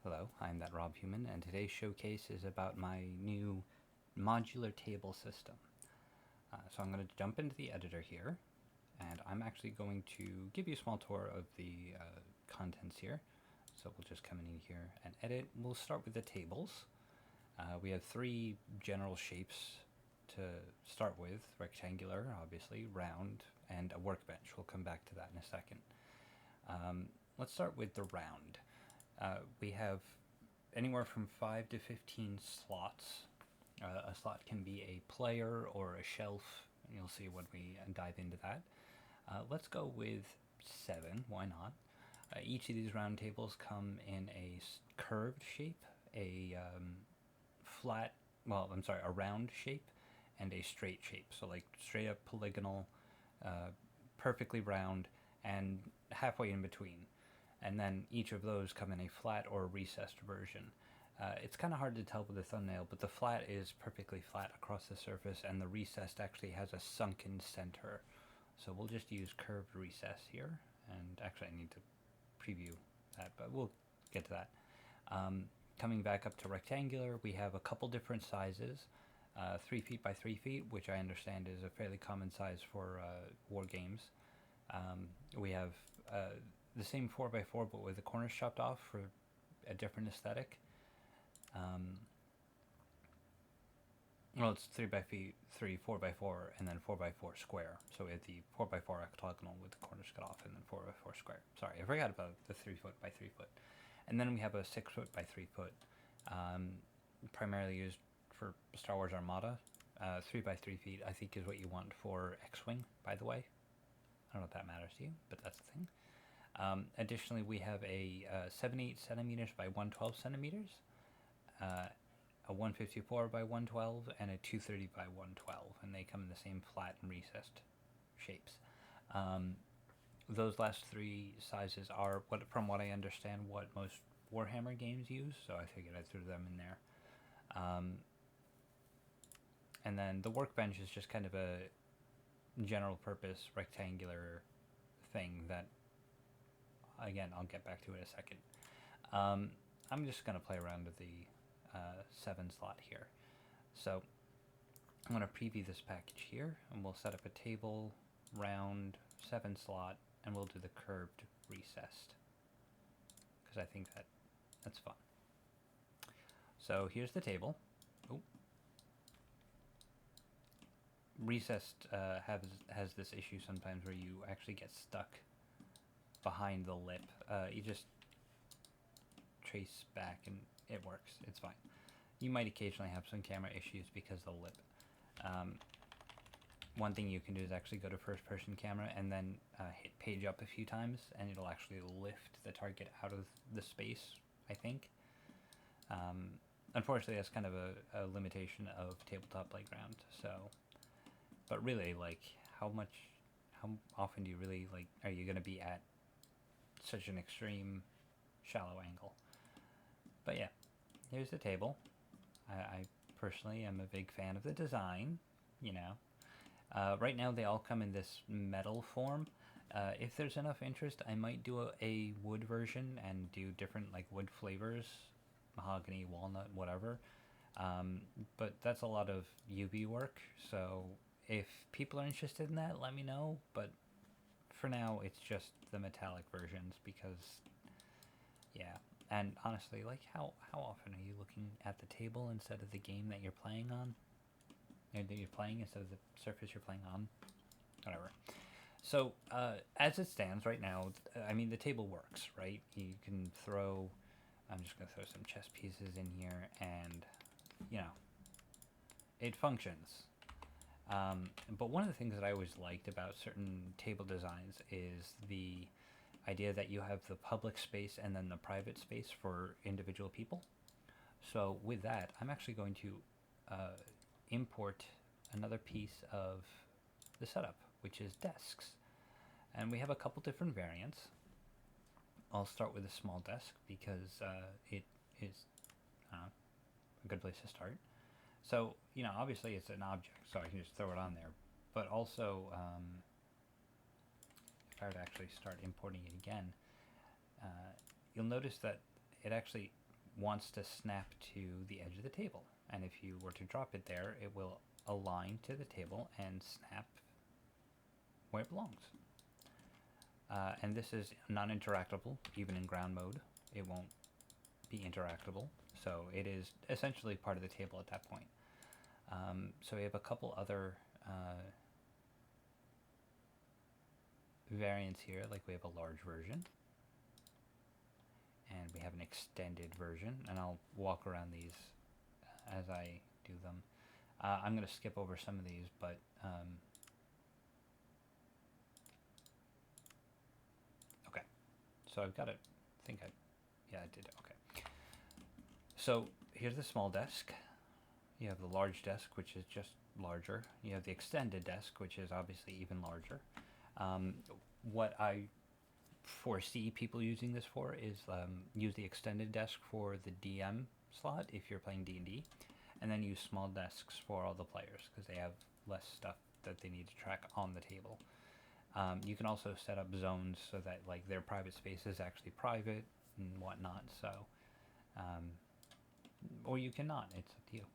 Hello, I'm that Rob Human, and today's showcase is about my new modular table system. So I'm going to jump into the editor here, and I'm actually going to give you a small tour of the contents here. So we'll just come in here and edit. We'll start with the tables. We have three general shapes to start with: rectangular, obviously, round, and a workbench. We'll come back to that in a second. Let's start with the round. We have anywhere from 5 to 15 slots. A slot can be a player or a shelf. You'll see when we dive into that. Let's go with 7. Why not? Each of these round tables come in a curved shape, a flat, well, I'm sorry, a round shape, and a straight shape. So like straight up polygonal, perfectly round, and halfway in between. And then each of those come in a flat or recessed version. It's kind of hard to tell with the thumbnail, but the flat is perfectly flat across the surface, and the recessed actually has a sunken center. So we'll just use curved recess here, and actually I need to preview that, but we'll get to that. Coming back up to rectangular, we have a couple different sizes. 3 feet by 3 feet, which I understand is a fairly common size for war games. We have the same 4x4, but with the corners chopped off for a different aesthetic. Well, it's 3x3, 4x4, and then 4x4 square. So we have the 4x4 octagonal with the corners cut off, and then 4x4 square. Sorry, I forgot about the 3 foot by 3 foot. And then we have a 6 foot by 3 foot, primarily used for Star Wars Armada. 3 by 3 feet, I think, is what you want for X-Wing, by the way. I don't know if that matters to you, but that's the thing. Additionally, we have a 78 centimeters by 112 centimeters, a 154 by 112, and a 230 by 112, and they come in the same flat and recessed shapes. Those last three sizes are, from what I understand, what most Warhammer games use, so I figured I threw them in there. And then the workbench is just kind of a general purpose rectangular thing that, again, I'll get back to it in a second. I'm just going to play around with the 7 slot here. So I'm going to preview this package here, and we'll set up a table, round, 7 slot, and we'll do the curved recessed, because I think that's fun. So here's the table. Ooh. Recessed has this issue sometimes where you actually get stuck behind the lip. You just trace back and it works. It's fine. You might occasionally have some camera issues because of the lip. One thing you can do is actually go to first person camera and then hit page up a few times, and it'll actually lift the target out of the space, I think. Unfortunately, that's kind of a limitation of Tabletop Playground. So, but really, like, how often do you really, like, are you going to be at such an extreme shallow angle? But yeah, here's the table. I personally am a big fan of the design, you know. Right now they all come in this metal form. If there's enough interest, I might do a wood version and do different, like, wood flavors, mahogany, walnut, whatever. But that's a lot of UV work, so if people are interested in that, let me know. But for now, it's just the metallic versions because, yeah. And honestly, like, how often are you looking at the table instead of the game that you're playing on? Or that you're playing instead of the surface you're playing on? Whatever. So, as it stands right now, I mean, the table works, right? You can throw, I'm just going to throw some chess pieces in here, and, you know, it functions. But one of the things that I always liked about certain table designs is the idea that you have the public space and then the private space for individual people. So with that, I'm actually going to import another piece of the setup, which is desks. And we have a couple different variants. I'll start with a small desk because it is a good place to start. So, you know, obviously it's an object, so I can just throw it on there. But also, if I were to actually start importing it again, you'll notice that it actually wants to snap to the edge of the table. And if you were to drop it there, it will align to the table and snap where it belongs. And this is non-interactable, even in ground mode. It won't be interactable. So it is essentially part of the table at that point. So we have a couple other variants here, like we have a large version. And we have an extended version, and I'll walk around these as I do them. I'm going to skip over some of these, but okay. So I've got it. Yeah, I did. Okay. So here's the small desk. You have the large desk, which is just larger. You have the extended desk, which is obviously even larger. What I foresee people using this for is use the extended desk for the DM slot if you're playing D&D, and then use small desks for all the players because they have less stuff that they need to track on the table. You can also set up zones so that like their private space is actually private and whatnot. So, or you cannot. It's up to you.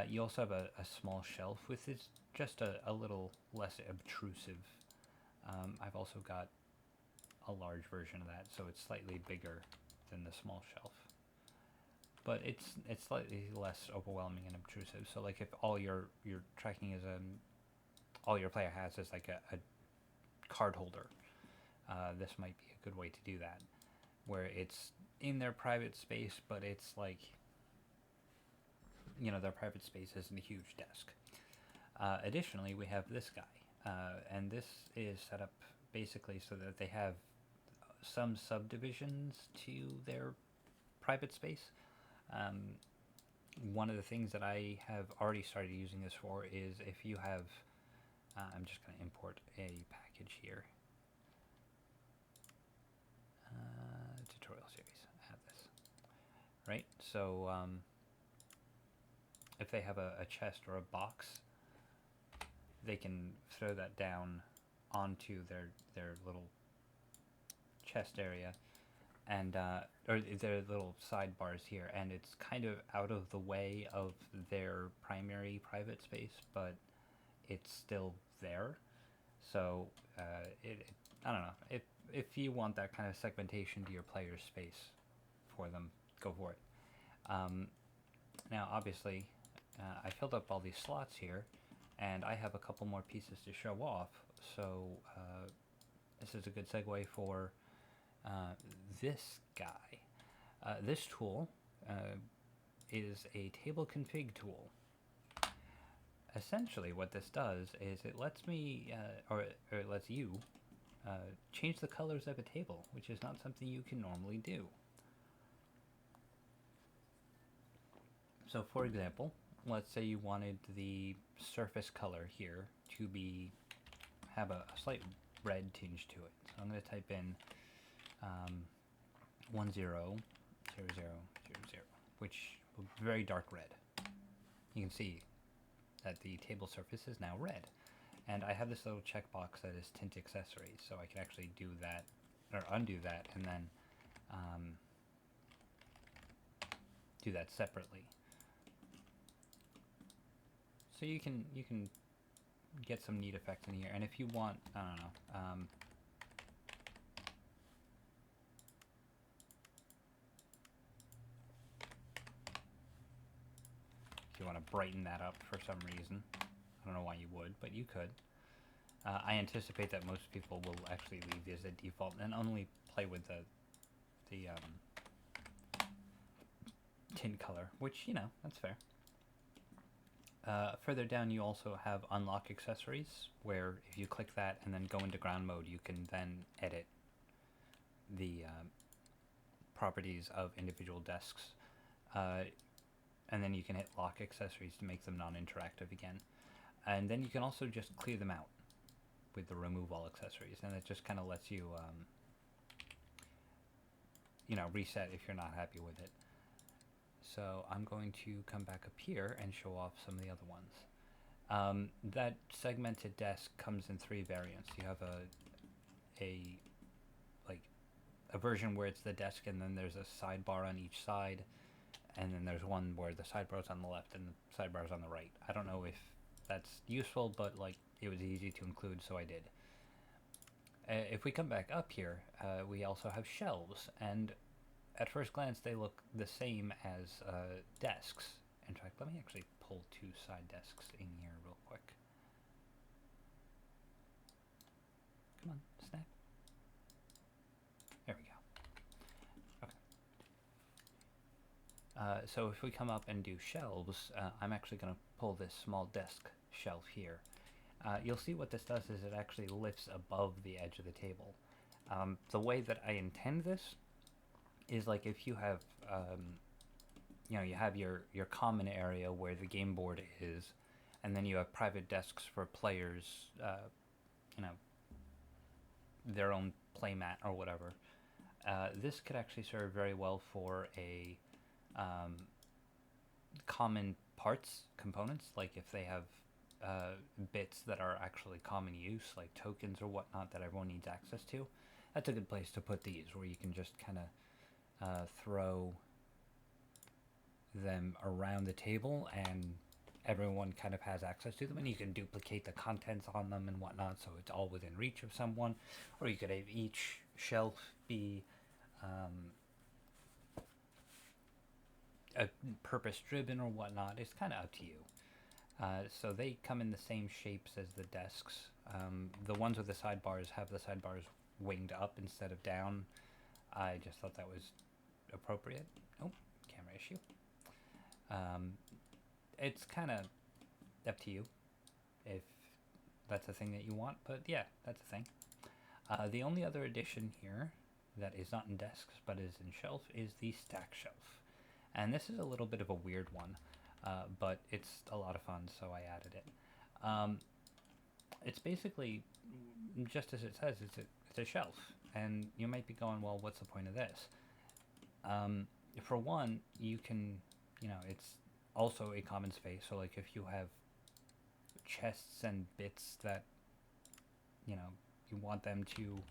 You also have a small shelf, which is just a little less obtrusive. I've also got a large version of that, so it's slightly bigger than the small shelf. But it's slightly less overwhelming and obtrusive. So like if all your tracking is all your player has is like a card holder, this might be a good way to do that, where it's in their private space, but it's like, you know, their private space isn't a huge desk. Additionally, we have this guy, and this is set up basically so that they have some subdivisions to their private space. One of the things that I have already started using this for is if you have, I'm just going to import a package here. Tutorial series, add this. Right, so if they have a chest or a box, they can throw that down onto their little chest area, and or their little sidebars here, and it's kind of out of the way of their primary private space, but it's still there. So I don't know, if you want that kind of segmentation to your player's space for them, go for it. Now obviously I filled up all these slots here, and I have a couple more pieces to show off, so this is a good segue for this guy. This tool is a table config tool. Essentially what this does is it lets me, or it lets you, change the colors of a table, which is not something you can normally do. So for example, let's say you wanted the surface color here to have a slight red tinge to it. So I'm going to type in 100000, which will be very dark red. You can see that the table surface is now red. And I have this little checkbox that is tint accessories, so I can actually do that, or undo that, and then do that separately. So you can get some neat effects in here, and if you want, I don't know, if you want to brighten that up for some reason, I don't know why you would, but you could. I anticipate that most people will actually leave these as a default and only play with the tint color, which, you know, that's fair. Further down you also have unlock accessories, where if you click that and then go into ground mode, you can then edit the properties of individual desks, and then you can hit lock accessories to make them non-interactive again, and then you can also just clear them out with the remove all accessories, and it just kind of lets you you know, reset if you're not happy with it. So I'm going to come back up here and show off some of the other ones. That segmented desk comes in 3 variants. You have a a version where it's the desk and then there's a sidebar on each side, and then there's one where the sidebar's on the left and the sidebar's on the right. I don't know if that's useful, but like it was easy to include, so I did. If we come back up here, we also have shelves, and at first glance they look the same as desks. In fact, let me actually pull two side desks in here real quick. Come on, snap. There we go. Okay. So if we come up and do shelves, I'm actually going to pull this small desk shelf here. You'll see what this does is it actually lifts above the edge of the table. The way that I intend this is like if you have, you have your common area where the game board is, and then you have private desks for players, their own playmat or whatever. This could actually serve very well for a common parts components, like if they have bits that are actually common use, like tokens or whatnot that everyone needs access to. That's a good place to put these, where you can just kind of throw them around the table and everyone kind of has access to them, and you can duplicate the contents on them and whatnot, so it's all within reach of someone. Or you could have each shelf be a purpose driven or whatnot. It's kind of up to you. So they come in the same shapes as the desks. The ones with the sidebars have the sidebars winged up instead of down. I just thought that was appropriate. Oh, camera issue. It's kind of up to you if that's a thing that you want, but yeah, that's a thing. The only other addition here that is not in desks but is in shelf is the stack shelf. And this is a little bit of a weird one, but it's a lot of fun, so I added it. It's basically, just as it says, it's a shelf. And you might be going, well, what's the point of this? For one, you can, it's also a common space. So like if you have chests and bits that, you want them to,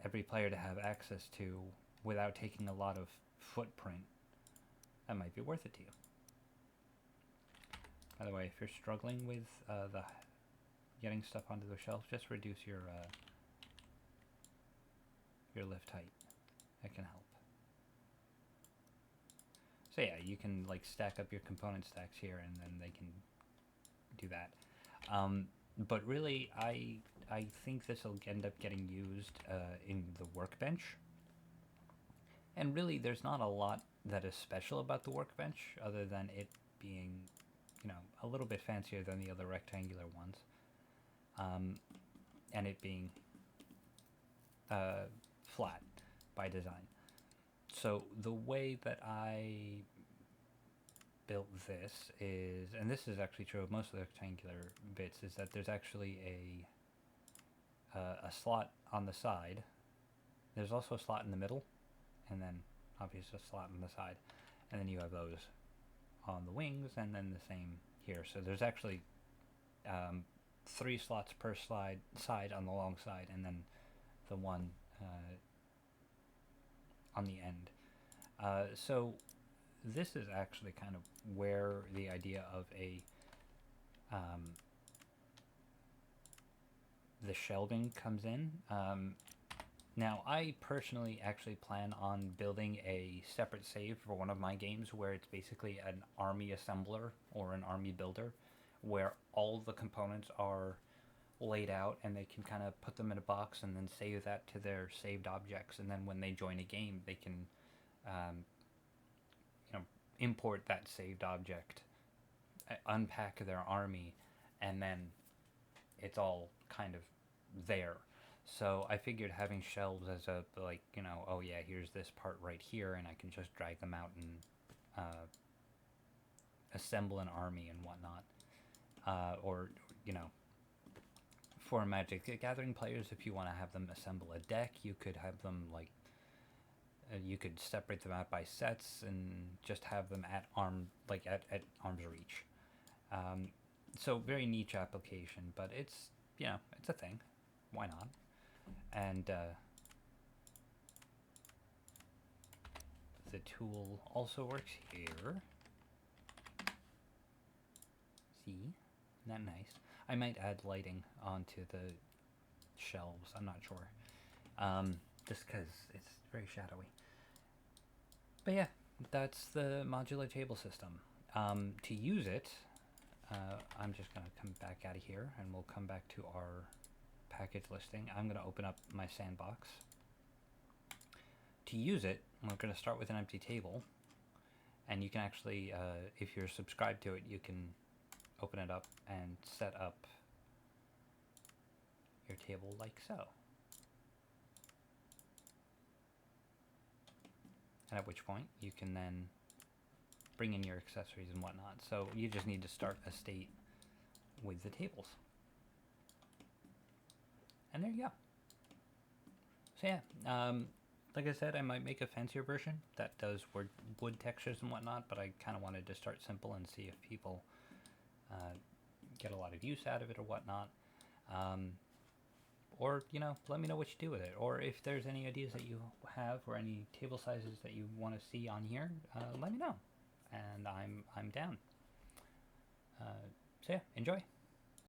every player to have access to without taking a lot of footprint, that might be worth it to you. By the way, if you're struggling with the getting stuff onto the shelf, just reduce your lift height. That can help. So yeah, you can like stack up your component stacks here, and then they can do that. But really, I think this will end up getting used in the workbench. And really, there's not a lot that is special about the workbench, other than it being, a little bit fancier than the other rectangular ones, and it being flat by design. So the way that I built this is, and this is actually true of most of the rectangular bits, is that there's actually a slot on the side. There's also a slot in the middle, and then obviously a slot on the side, and then you have those on the wings, and then the same here. So there's actually 3 slots per side on the long side, and then the one on the end. So this is actually kind of where the idea of the shelving comes in. Now, I personally actually plan on building a separate save for one of my games where it's basically an army assembler or an army builder, where all the components are laid out and they can kind of put them in a box and then save that to their saved objects, and then when they join a game they can import that saved object, unpack their army, and then it's all kind of there. So I figured having shelves as a, like, oh yeah, here's this part right here, and I can just drag them out and assemble an army and whatnot. Or, for Magic the Gathering players, if you want to have them assemble a deck, you could have them, like, you could separate them out by sets and just have them at arm's reach. So very niche application, but it's, it's a thing. Why not? And tool also works here. See? Isn't that nice? I might add lighting onto the shelves, I'm not sure. Just because it's very shadowy. But yeah, that's the modular table system. To use it, I'm just going to come back out of here and we'll come back to our package listing. I'm going to open up my sandbox. To use it, we're going to start with an empty table. And you can actually, if you're subscribed to it, you can open it up and set up your table like so. And at which point you can then bring in your accessories and whatnot. So you just need to start a state with the tables. And there you go. So yeah, like I said, I might make a fancier version that does wood textures and whatnot, but I kind of wanted to start simple and see if people get a lot of use out of it or whatnot. Or, you know, let me know what you do with it. Or if there's any ideas that you have or any table sizes that you want to see on here, let me know. And I'm down. So yeah, enjoy.